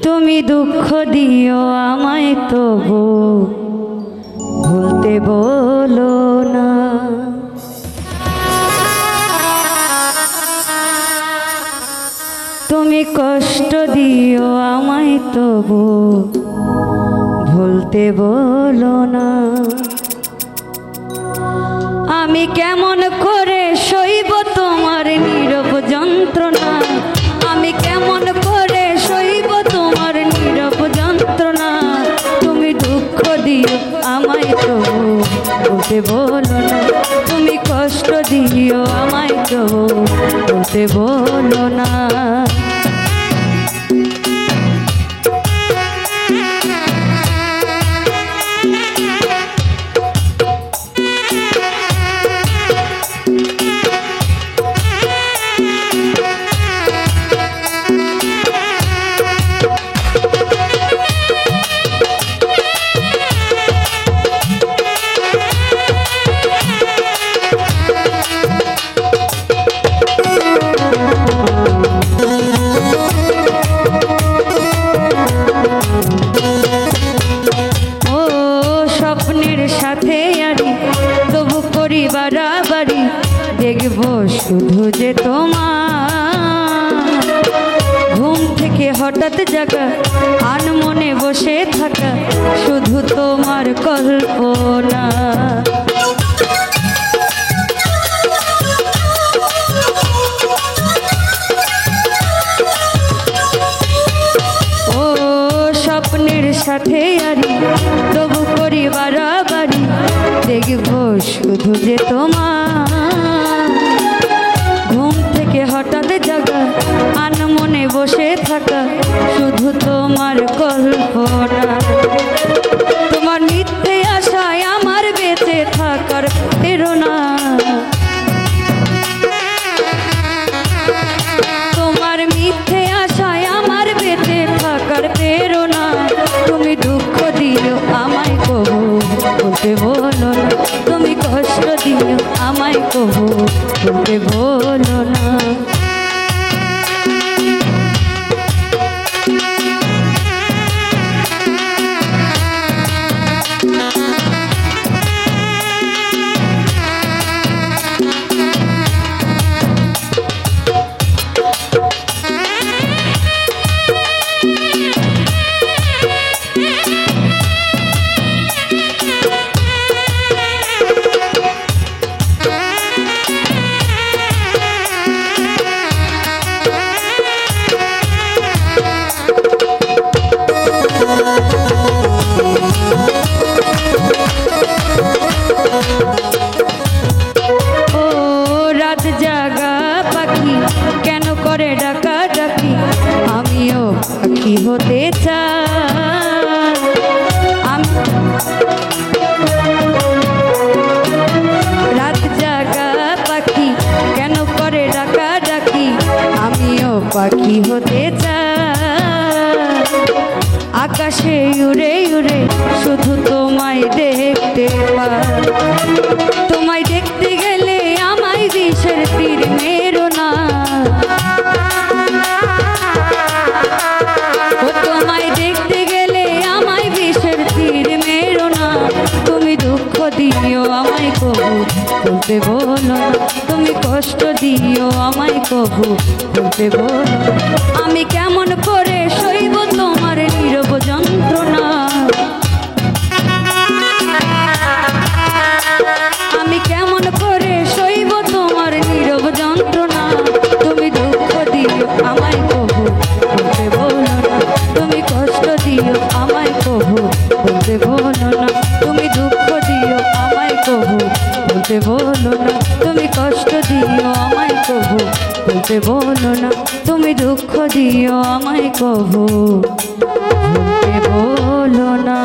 তুমি দুঃখ দিও আমায় তবু ভুলতে বলো না। তুমি কষ্ট দিও আমায় তবু ভুলতে বলো না। আমি কেমন করে সইব তোমার নীরব যন্ত্রণা, আমি কেমন করে সইব তোমার নীরব যন্ত্রণা। তুমি দুঃখ দিও আমায় তবু বলতে বলো না, তুমি কষ্ট দিও আমায় তবু বলতে বলো না। বাড়াবাড়ি দেখবো শুধু যে তোমার ঘুম থেকে হঠাৎ জাগা আনমনে বসে থাকা শুধু তোমার কল্পনা। ও স্বপ্নের সাথে আরি তবু করি বাড়াবাড়ি দেখবো শুধু যে তোমার ঘুম থেকে হঠাৎ জাগা আনমনে বসে থাকা শুধু তোমার কল্পনা। তোমার মিথ্যে আশায় আমার বেঁচে থাকার প্রেরণা, তোমার মিথ্যে আশায় আমার বেঁচে থাকার প্রেরণা। তুমি দুঃখ দিও আমায় কবু বলতে বলো না, তুমি কষ্ট দিও আমায় কবু বলতে বলো না। ও রাত জাগা পাখি কেন করে ডাকা ডাকি, আমিও পাখি হতে চাই। রাত জাগা পাখি কেন করে ডাকা ডাকি, আমিও পাখি হতে চাই। আকাশে উড়ে উড়ে শুধু তোমায় দেখতে পাই। তোমায় দেখতে গেলে আমায় বিষের তীর মেরো না, ও তোমায় দেখতে গেলে আমায় বিষের তীর মেরো না। তুমি দুঃখ দিও আমায় কবু বলতে বলো না, তুমি কষ্ট দিও আমায় কবু বলতে বলো। আমি কেমন করে সইব তোমার নীরব যন্ত্রণা, আমি কেমন করে সইব তোমার নীরব যন্ত্রণা। তুমি দুঃখ দিও আমায় কবু বলতে বলো না, তুমি কষ্ট দিও আমায় কবু বলতে বলো না। তুমি দুঃখ দিও আমায় কবু বলতে বলো না, তুমি কষ্ট দিও আমায় কবু বলতে বলো না। তুমি দুঃখ দিও আমায় কবু বলতে বলো না।